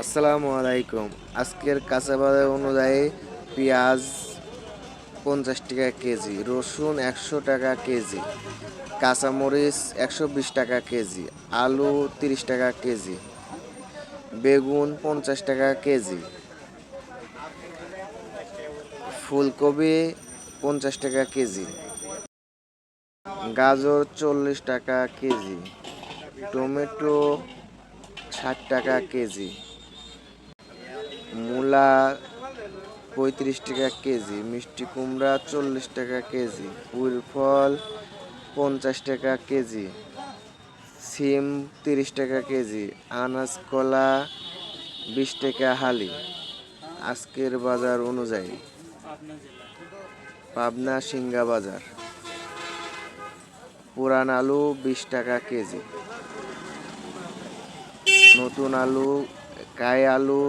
আসসালামু আলাইকুম। আজকের কাঁচা বাজার অনুযায়ী পেঁয়াজ 50 টাকা কেজি, রসুন 100 টাকা কেজি, কাঁচামরিচ 120 টাকা কেজি, আলু 30 টাকা কেজি, বেগুন 50 টাকা কেজি, ফুলকপি 50 টাকা কেজি, গাজর 40 টাকা কেজি, টমেটো 60 টাকা কেজি, মূলা 35 টাকা কেজি, মিষ্টি কুমড়া 40 টাকা কেজি, ফুল ফল 50 টাকা কেজি, সিম 30 টাকা কেজি, আনাজ কলা 20 টাকা হালি। আজকের বাজার অনুযায়ী পাবনা সিংহা বাজার পুরান আলু 20 টাকা কেজি, নতুন আলু কাই আলু